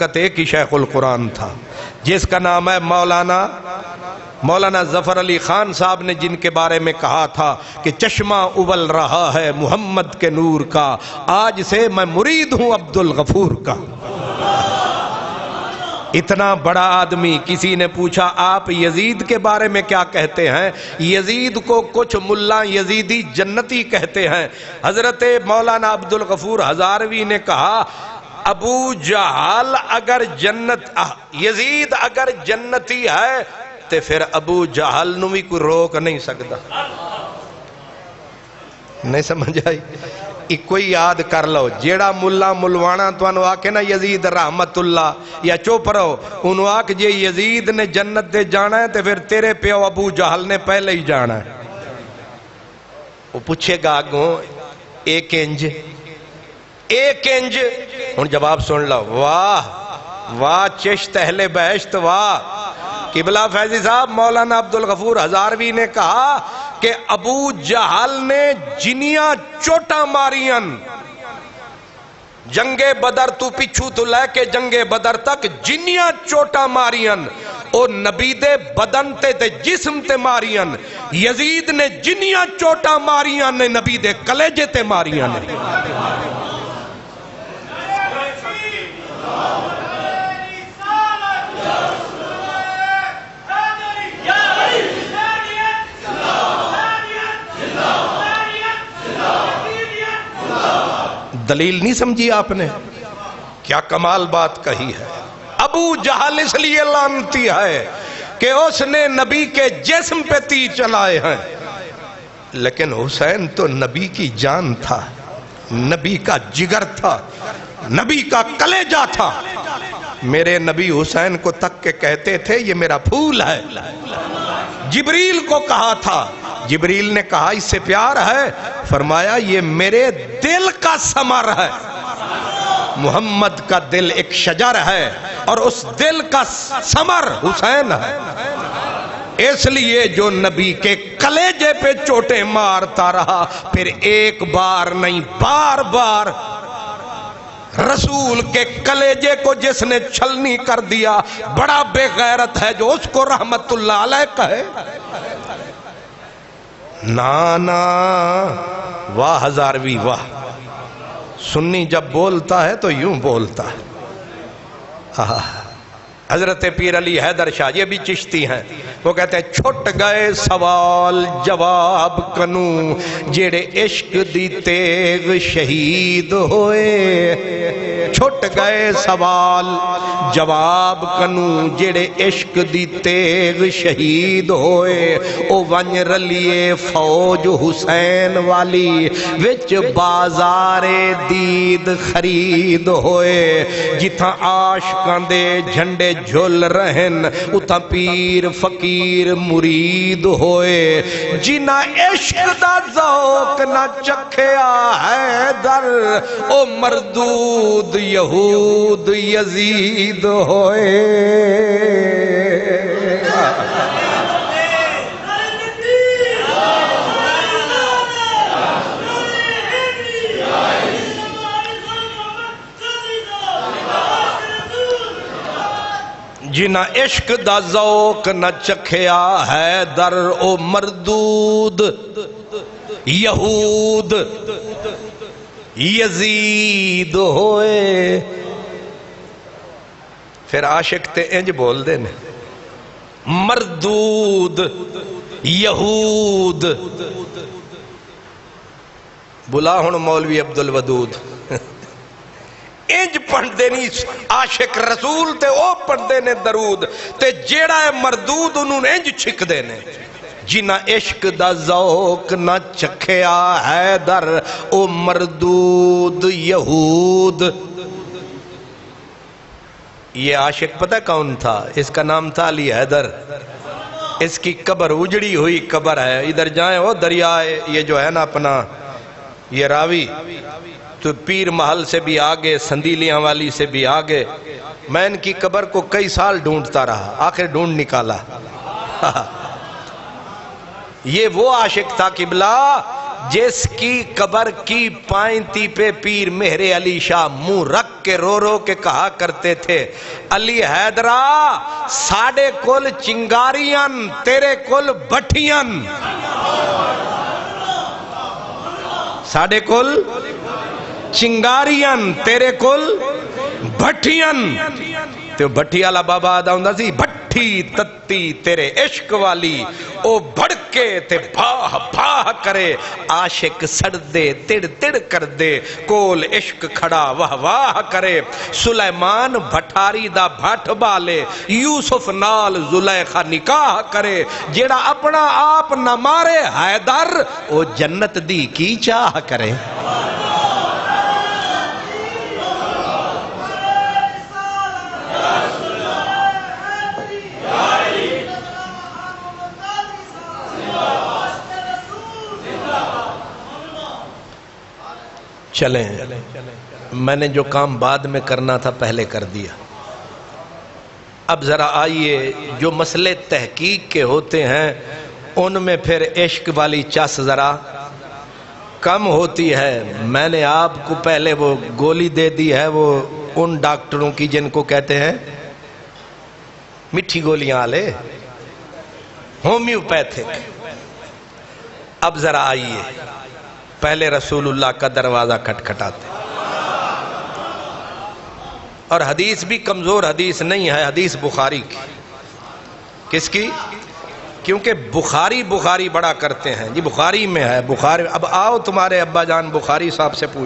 وقت ایک ہی شیخ القرآن تھا جس کا نام ہے مولانا ظفر علی خان صاحب نے، جن کے بارے میں کہا تھا کہ چشمہ ابل رہا ہے محمد کے نور کا، آج سے میں مرید ہوں عبد الغفور کا۔ اتنا بڑا آدمی، کسی نے پوچھا آپ یزید کے بارے میں کیا کہتے ہیں؟ یزید کو کچھ ملا یزیدی جنتی کہتے ہیں۔ حضرت مولانا عبد الغفور ہزاروی نے کہا ابو جہل اگر یزید اگر جنتی ہے تو پھر ابو جہل نو بھی کوئی روک نہیں سکتا۔ نہیں سمجھ آئی؟ کوئی یاد کر لو، جیڑا ملا ملوانا تو انہوں آکے نا یزید رحمت اللہ یا چوپ رہو، انہوں آکے جے یزید نے جنت دے جانا ہے تو پھر تیرے پیو ابو جہل نے پہلے ہی جانا ہے۔ وہ پوچھے گا آگوں ایک انج ان جواب سن لو۔ واہ واہ چشت اہل بہشت واہ۔ قبلہ فیضی صاحب مولانا عبد الغفور ہزاروی نے کہا کہ ابو جہل نے جنیاں چوٹا مارین جنگ بدر تو پچھو تو لے کے جنگ بدر تک جنیاں چوٹا مارین او نبی دے بدن تے جسم تے مارین، یزید نے جنیاں چوٹا مارین نے نبی دے کلیجے تے مارین۔ دلیل نہیں سمجھی آپ نے؟ کیا کمال بات کہی ہے۔ ابو جہل اس لیے لعنتی ہے کہ اس نے نبی کے جسم پہ تیر چلائے ہیں، لیکن حسین تو نبی کی جان تھا، نبی کا جگر تھا، نبی کا کلیجہ تھا۔ میرے نبی حسین کو تک کے کہتے تھے یہ میرا پھول ہے۔ جبریل کو کہا تھا، جبریل نے کہا اس سے پیار ہے، فرمایا یہ میرے دل کا ثمر ہے۔ محمد کا دل ایک شجر ہے اور اس دل کا ثمر حسین ہے، اس لیے جو نبی کے کلیجے پہ چوٹیں مارتا رہا، پھر ایک بار نہیں بار بار رسول کے کلیجے کو جس نے چھلنی کر دیا بڑا بے غیرت ہے جو اس کو رحمت اللہ علیہ کہے۔ نانا واہ ہزاروی واہ، سنی جب بولتا ہے تو یوں بولتا ہے۔ حضرت پیر علی حیدر شاہ یہ بھی چشتی ہیں، وہ کہتے ہیں چھٹ گئے سوال جواب کنوں جیڑے عشق دی تیغ شہید ہوئے، چھٹ گئے سوال جواب کنوں جیڑے عشق دی تیغ شہید ہوئے، او ونج رلیے فوج حسین والی وچ بازار دید خرید ہوئے، جتھاں عاشقاں دے جھنڈے جھول رہن اتھا پیر فقیر مرید ہوئے، جنہ عشق دا ذوق نہ چکھیا ہے در او مردود یہود یزید ہوئے۔ جنہ عشق دا ذوق نہ چکھیا ہے در او مردود یہود یزید ہوئے۔ پھر عاشق تے انج بول دے نے مردود یہود۔ بلا ہن مولوی عبدالودود انج پڑھ دے نہیں عاشق رسول تے او پڑھ دے نے درود تے جیڑا ہے مردود انہوں نے انج چھک دے نے، جنہ عشق دا ذوق نہ چکھیا ہے در او مردود یہود۔ یہ عاشق پتہ کون تھا؟ اس کا نام تھا علی حیدر۔ اس کی قبر اجڑی ہوئی قبر ہے، ادھر جائیں وہ دریا یہ جو ہے نا اپنا یہ راوی تو پیر محل سے بھی آگے، سندیلیاں والی سے بھی آگے، میں ان کی قبر کو کئی سال ڈھونڈتا رہا، آخر ڈھونڈ نکالا۔ یہ وہ عاشق تھا قبلہ جس کی قبر کی پائنتی پہ پیر مہر علی شاہ منہ رکھ کے رو رو کے کہا کرتے تھے، علی حیدرہ ساڑے کل چنگاریاں تیرے کل بٹھیاں، ساڑے کل چنگاریاں تیرے کل بٹھیاں۔ تو بٹھی والا بابا آدھا ہوں سی، بٹھی تتی تیرے عشق والی او بھڑکے تے بھاہ بھاہ کرے، عاشق سڑ دے تڑ تڑ کر دے، کول عشق کھڑا واہ واہ کرے، سلیمان بھٹاری دا بھٹ بالے، یوسف نال زلیخا نکاح کرے، جیڑا اپنا آپ نہ مارے حیدر او جنت دی کی چاہ کرے۔ چلیں، میں نے جو کام بعد میں کرنا تھا پہلے کر دیا۔ اب ذرا آئیے، جو مسئلے تحقیق کے ہوتے ہیں ان میں پھر عشق والی چس ذرا کم ہوتی ہے۔ میں نے آپ کو پہلے وہ گولی دے دی ہے، وہ ان ڈاکٹروں کی جن کو کہتے ہیں مٹھی گولیاں آلے، ہومیوپیتھک۔ اب ذرا آئیے، پہلے رسول اللہ کا دروازہ کھٹکھٹاتے، اور حدیث بھی کمزور حدیث نہیں ہے، حدیث بخاری کی۔ کس کی؟ کیونکہ بخاری بڑا کرتے ہیں، جی بخاری میں ہے، بخاری۔ اب آؤ تمہارے ابا جان بخاری صاحب سے پوچھ